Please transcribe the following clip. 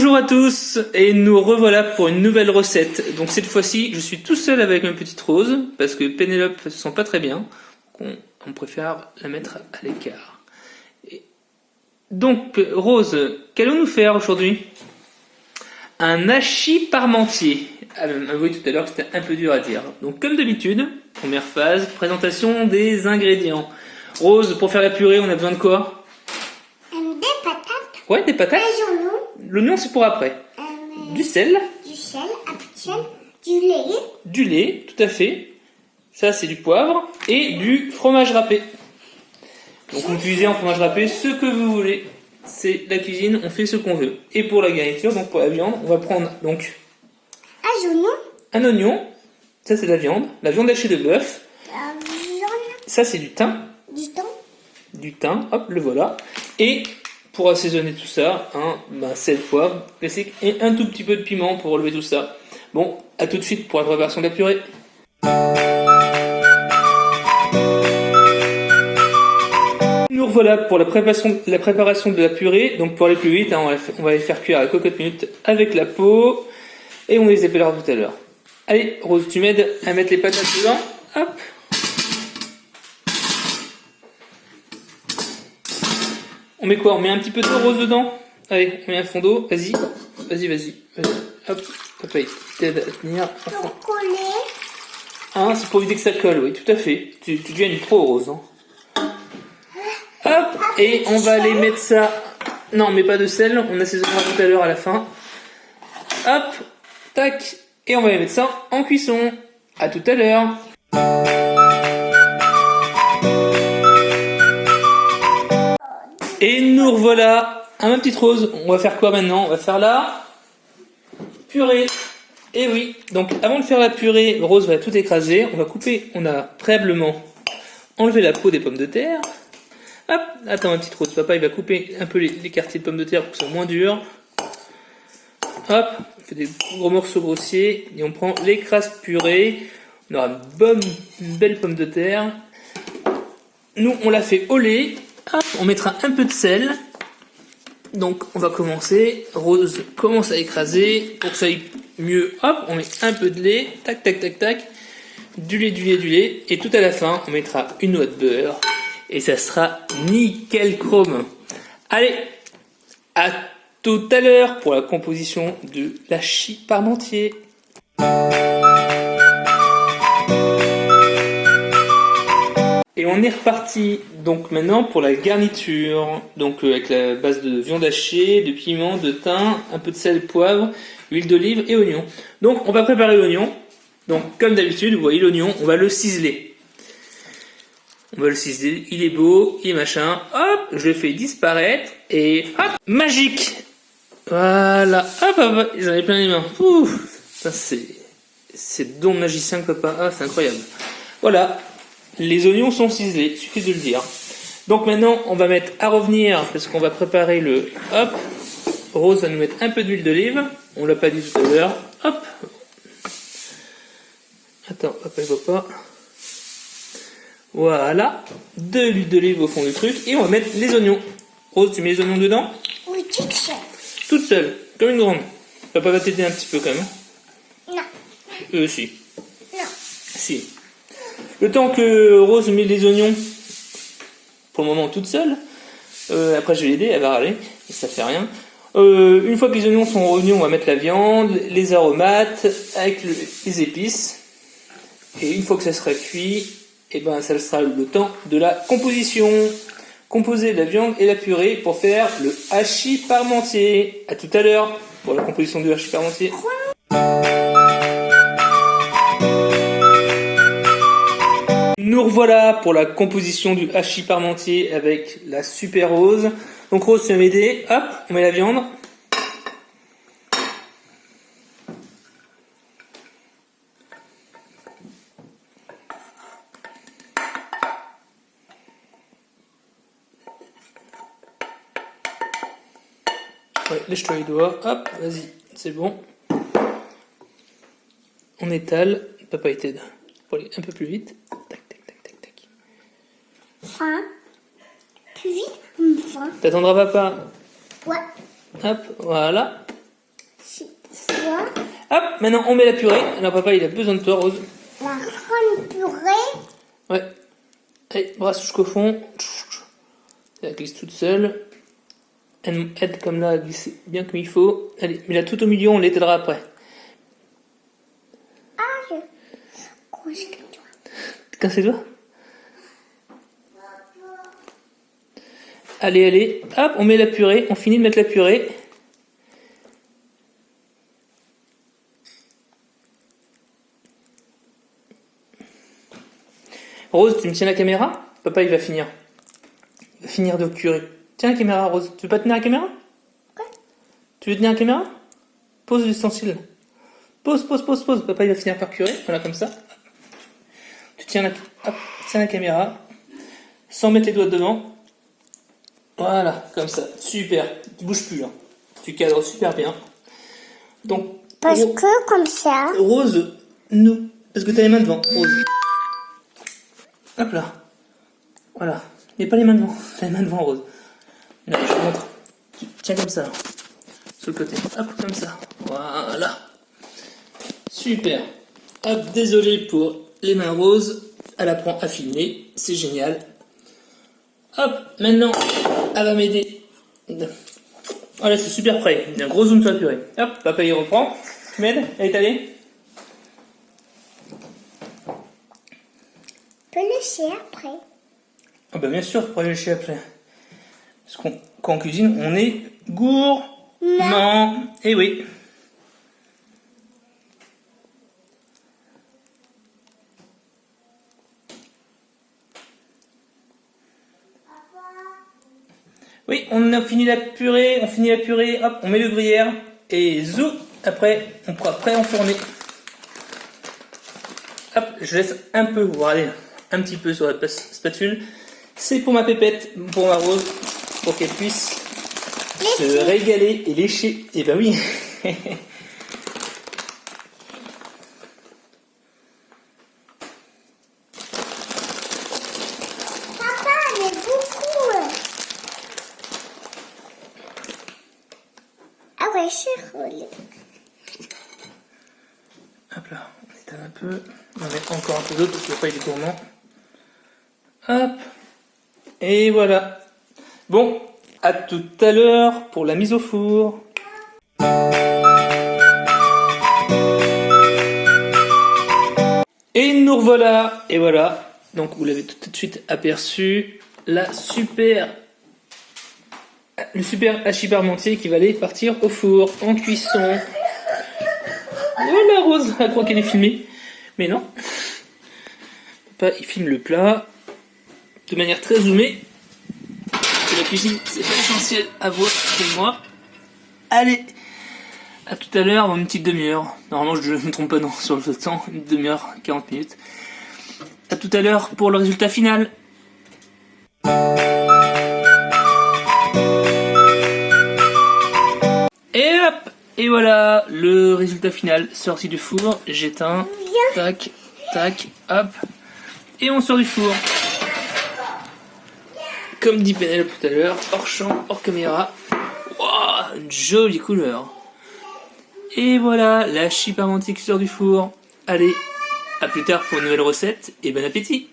Bonjour à tous et nous revoilà pour une nouvelle recette. Donc cette fois-ci, je suis tout seul avec ma petite Rose parce que Pénélope se sent pas très bien. On préfère la mettre à l'écart. Donc Rose, qu'allons-nous faire aujourd'hui? Un hachis parmentier. Avouez tout à l'heure que c'était un peu dur à dire. Donc comme d'habitude, première phase, présentation des ingrédients. Rose, pour faire la purée, on a besoin de quoi? Des patates. Ouais, des patates. Des oignons. L'oignon, c'est pour après. Du sel. Du sel, un peu de sel. Du lait. Du lait, tout à fait. Ça, c'est du poivre. Et du fromage râpé. Donc, vous utilisez en fromage râpé ce que vous voulez. C'est la cuisine, on fait ce qu'on veut. Et pour la garniture, donc pour la viande, on va prendre donc un oignon. Ça, c'est de la viande hachée de bœuf. La viande. Ça, c'est du thym. Du thym, hop, le voilà. Et pour assaisonner tout ça, sel, poivre, classique, et un tout petit peu de piment pour relever tout ça. Bon, à tout de suite pour la préparation de la purée. Nous revoilà pour la préparation de la purée. Donc pour aller plus vite, on va les faire cuire à cocotte minute avec la peau. Et on les épellera tout à l'heure. Allez, Rose, tu m'aides à mettre les patates dedans. Hop. On met quoi? On met un petit peu d'eau, Rose, dedans. Allez, on met un fond d'eau. Vas-y. Hop, hop, t'aides à tenir. Pour coller. C'est pour éviter que ça colle, oui, tout à fait. Tu deviens une pro, Rose. Hop, et on va aller mettre ça. Non, mais pas de sel. On assaisonnera tout à l'heure à la fin. Hop, tac. Et on va mettre ça en cuisson. À tout à l'heure. Et nous revoilà à ma petite Rose. On va faire quoi maintenant? On va faire la purée. Et oui, donc avant de faire la purée, Rose va tout écraser. On a préalablement enlevé la peau des pommes de terre. Hop, attends ma petite Rose, papa il va couper un peu les quartiers de pommes de terre pour que ce soit moins dur. Hop, on fait des gros morceaux grossiers et on prend l'écrase purée. On aura une belle pomme de terre. Nous, on l'a fait au lait. Hop, on mettra un peu de sel. Donc, on va commencer. Rose commence à écraser pour que ça aille mieux. Hop, on met un peu de lait. Tac, tac, tac, tac. Du lait. Et tout à la fin, on mettra une noix de beurre. Et ça sera nickel chrome. Allez, à tout à l'heure pour la composition de l'hachis parmentier. Et on est reparti donc maintenant pour la garniture. Donc avec la base de viande hachée, de piment, de thym, un peu de sel, poivre, huile d'olive et oignon. Donc on va préparer l'oignon. Donc comme d'habitude, vous voyez l'oignon, on va le ciseler. Il est beau, il est machin. Hop, je le fais disparaître et hop, magique. Voilà, hop, j'en ai plein les mains. Ouf, ça c'est le don de magicien que papa. C'est incroyable. Voilà. Les oignons sont ciselés, il suffit de le dire. Donc maintenant, on va mettre à revenir, parce qu'on va préparer le... Hop, Rose va nous mettre un peu d'huile d'olive. On l'a pas dit tout à l'heure. Hop. Attends, papa, il voit pas. Voilà. De l'huile d'olive au fond du truc. Et on va mettre les oignons. Rose, tu mets les oignons dedans? Oui, toute seule. Toute seule, comme une grande. Papa va t'aider un petit peu quand même. Non. Si. Non. Si. Le temps que Rose met les oignons, pour le moment toute seule, après je vais l'aider, elle va râler, et ça fait rien. Une fois que les oignons sont revenus, on va mettre la viande, les aromates, avec les épices. Et une fois que ça sera cuit, ça sera le temps de la composition. Composer la viande et la purée pour faire le hachis parmentier. À tout à l'heure pour la composition du hachis parmentier. Nous revoilà pour la composition du hachis parmentier avec la super Rose. Donc Rose, tu vas m'aider. Hop, on met la viande. Ouais, lèche-toi les doigts. Hop, vas-y, c'est bon. On étale. Papa il t'aide. Pour aller un peu plus vite. Tac, tac, tac, tac, tac. Plus vite, T'attendras papa. Ouais. Hop, voilà. Vois. Hop, maintenant on met la purée. Alors papa il a besoin de toi Rose. La grande purée. Ouais. Allez, brasse jusqu'au fond. Elle glisse toute seule. Elle aide comme là à glisser bien comme il faut. Allez, mets-la tout au milieu, on l'étalera après. Ah, je... Grosse que toi. Casse les doigts. Allez, allez. Hop, on met la purée. On finit de mettre la purée. Rose, tu me tiens la caméra? Papa, il va finir. Il va finir de curer. Tiens la caméra, Rose. Tu veux pas tenir la caméra? Quoi? Tu veux tenir la caméra? Pose l'ustensile. Pose. Papa, il va finir par curer. Voilà, comme ça. Tu tiens la caméra. Sans mettre les doigts devant. Voilà, comme ça. Super. Tu bouges plus, hein. Tu cadres super bien. Donc, Parce que comme ça. Rose, nous. Parce que t'as les mains devant, Rose. Hop là. Voilà. Mais pas les mains devant. T'as les mains devant, Rose. Là, je te montre. Tu tiens comme ça. Sur le côté. Hop, comme ça. Voilà. Super. Hop, désolé pour les mains roses. Elle apprend à filmer. C'est génial. Hop, maintenant, elle va m'aider. Voilà, c'est super prêt. Il y a un gros zoom sur la purée. Hop, papa il reprend. Tu m'aides à étaler? Je peux laisser après. Ah bah bien sûr, pour aller lécher après. Parce qu'on, quand on cuisine, on est gourmand. Eh oui. Oui, on a fini la purée, hop, on met le gruyère et zou, après on pourra pré-enfourner. Hop, je laisse un peu, voire aller un petit peu sur la spatule. C'est pour ma pépette, pour ma Rose, pour qu'elle puisse se régaler et lécher. Et ben oui. Papa, mais beaucoup. Ah ouais, c'est roulé. Hop là, on étale un peu. On met encore un peu d'eau parce que pas il est gourmand. Hop. Et voilà. Bon, à tout à l'heure pour la mise au four. Et nous revoilà. Et voilà. Donc vous l'avez tout de suite aperçu. Le super hachis parmentier qui va aller partir au four en cuisson. Voilà Rose, elle croit qu'elle est filmée. Mais non. Papa, il filme le plat de manière très zoomée. Et la cuisine, c'est pas essentiel à voir chez moi. Allez, à tout à l'heure, dans une petite demi-heure. Normalement, je ne me trompe pas non, sur le temps, une demi-heure, 40 minutes. À tout à l'heure pour le résultat final. Et hop, et voilà, le résultat final sorti du four. J'éteins, tac, tac, hop, et on sort du four. Comme dit Pénélope tout à l'heure, hors champ, hors caméra. Wow, une jolie couleur. Et voilà, la hachis parmentier qui sort du four. Allez, à plus tard pour une nouvelle recette et bon appétit.